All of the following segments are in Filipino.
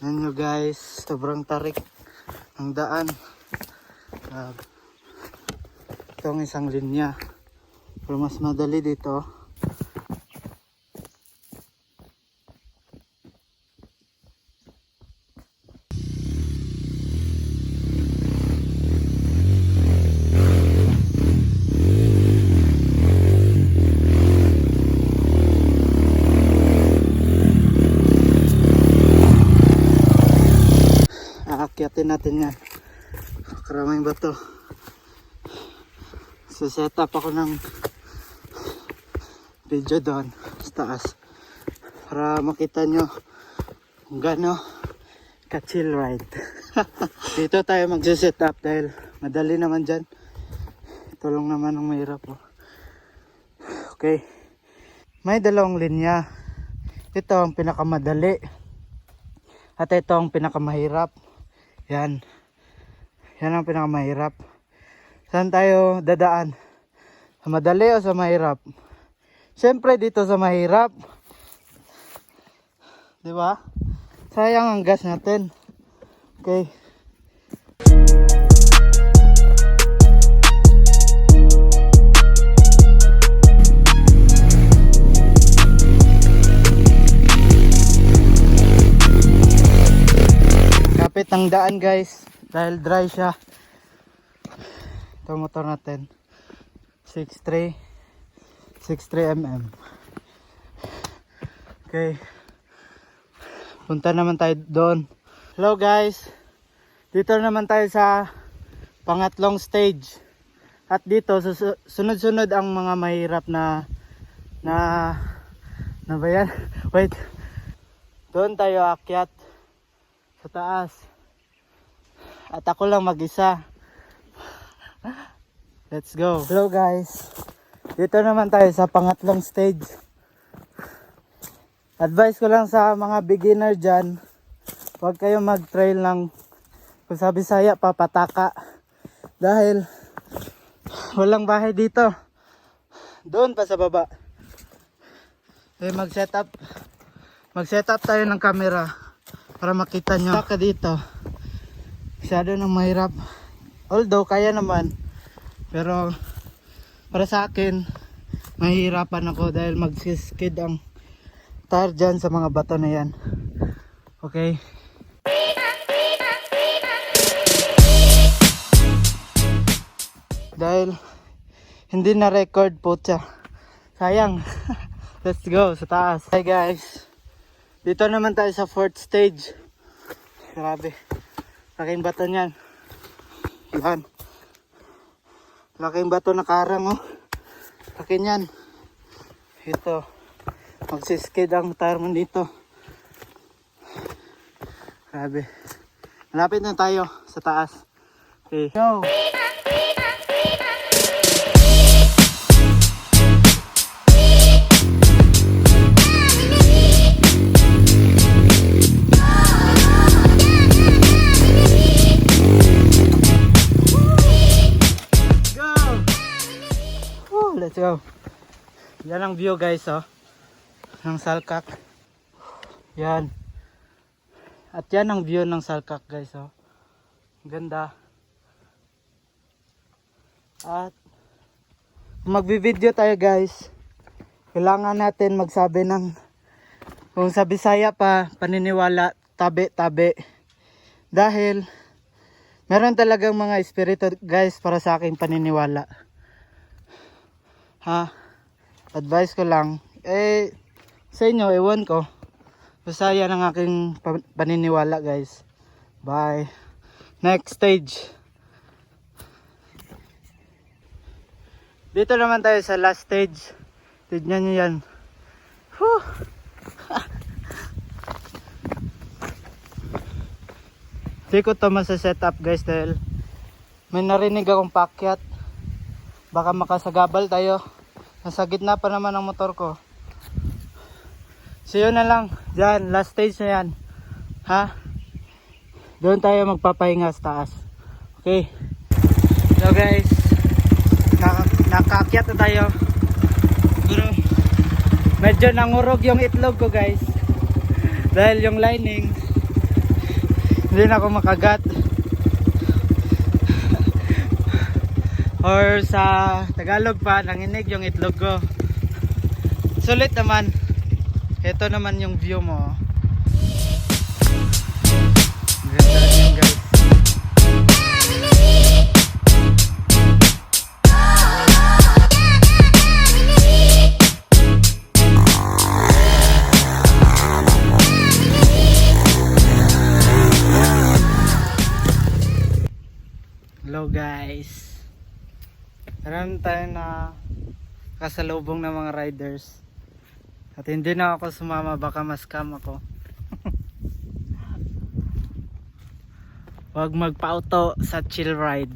Yan nyo guys, sobrang tarik ang daan. Itong isang linya. Pero mas madali dito. Aakyatin natin yan. Karaming bato. So set up ako ng video doon sa taas para makita nyo kung gaano ka-chill ride. Dito tayo mag-set up dahil madali naman dyan. Ito lang naman ang mahirap. Okay. May dalawang linya. Ito ang pinakamadali at ito ang pinakamahirap. Yan. Yan ang pinakamahirap. Saan tayo dadaan? Sa madali o sa mahirap? Siyempre dito sa mahirap. Di ba? Sayang ang gas natin. Okay. Kapit ang daan guys. Dahil dry siya. Ito motor natin 63 mm. Okay, punta naman tayo doon. Hello guys, dito naman tayo sa pangatlong stage. At dito sunod-sunod ang mga mahirap na ba yan? Wait, doon tayo akyat sa taas at ako lang mag-isa. Let's go. Hello guys. Dito naman tayo sa pangatlong stage. Advice ko lang sa mga beginner dyan, huwag kayo mag-trail ng kung sa Bisaya papataka. Dahil walang bahay dito. Doon pa sa baba. Mag-set up tayo ng camera para makita nyo. Taka dito. Masyado nang mahirap. Although kaya naman. Pero para sa akin mahihirapan ako dahil mag-skid ang tire dyan sa mga bato na yan. Okay. Dahil hindi na record putya. Sayang. Let's go sa taas. Hi guys. Dito naman tayo sa fourth stage. Grabe. Laking bato niyan. Yan. Laking bato na karang oh. Laki niyan. Ito. Magsiskid ang tire mo dito. Grabe. Malapit na tayo sa taas. Okay. Go! Let's go. Yan ang view guys oh. Ng Salkak. Yan. At yan ang view ng Salkak guys oh. Ganda. At magbi-video tayo guys. Kailangan natin magsabi ng kung sa Bisaya pa paniniwala tabi-tabi. Dahil meron talagang mga espiritu guys para sa aking paniniwala. Ha, advice ko lang sa inyo, ewan ko, basta yan ang aking paniniwala guys. Bye. Next stage. Dito naman tayo sa last stage. Tignan nyo yan. Whew. Di ko to masa-set up guys dahil may narinig akong paakyat. Baka makasagabal tayo. Nasa gitna pa naman ang motor ko. So yun na lang. Diyan, last stage na yan. Ha? Doon tayo magpapahinga sa taas. Okay. So guys, nakaakyat na tayo. Pero medyo nangurog yung itlog ko guys. Dahil yung lining Hindi na ako makagat. Or sa Tagalog pa, nanginig yung itlog ko. Sulit naman. Ito naman yung view mo. Ganda din guys. Hello guys. Meron tayo na kasalubong ng mga riders. At hindi na ako sumama, baka ma-scam ako. Huwag magpa-auto sa chill ride.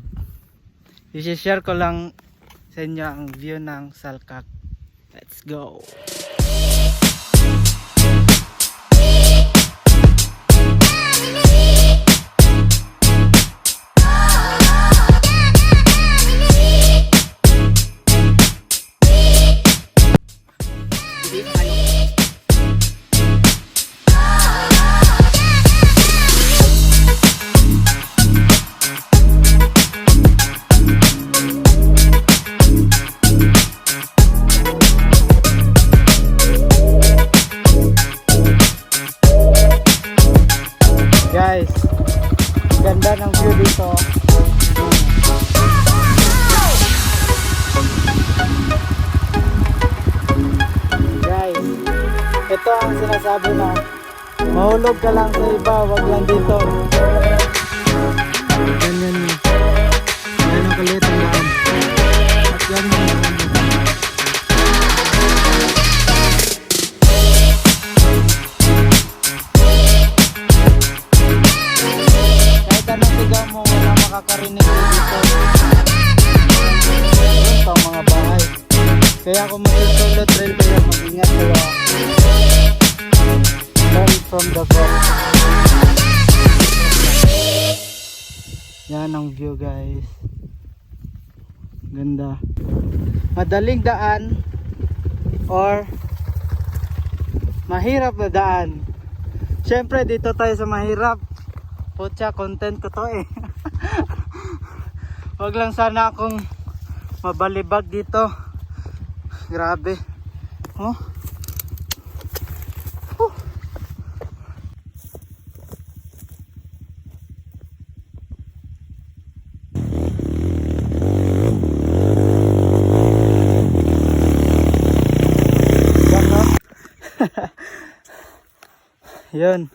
I-share ko lang sa inyo ang view ng Salkak. Let's go! Guys, ganda ng view dito. Guys, ito ang sinasabi na mahulog ka lang sa iba, wag lang dito. Ganyan yun. Ganyan kalit ang daan. At ganyan yun. Makakarinig dito. Yun pang mga bahay. Kaya kung mag-solo trail kayo, mag-ingat kayo. Learn from the best. Yan ang view guys. Ganda. Madaling daan or mahirap na daan. Siyempre dito tayo sa mahirap. Pucha, content ko to eh. Wag lang sana akong mabalibag dito. Grabe. Oh. Yun.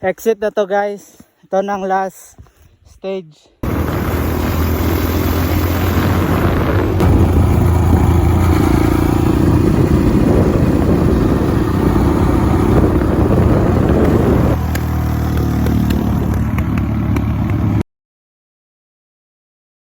Exit na to guys. Ito na ang last stage.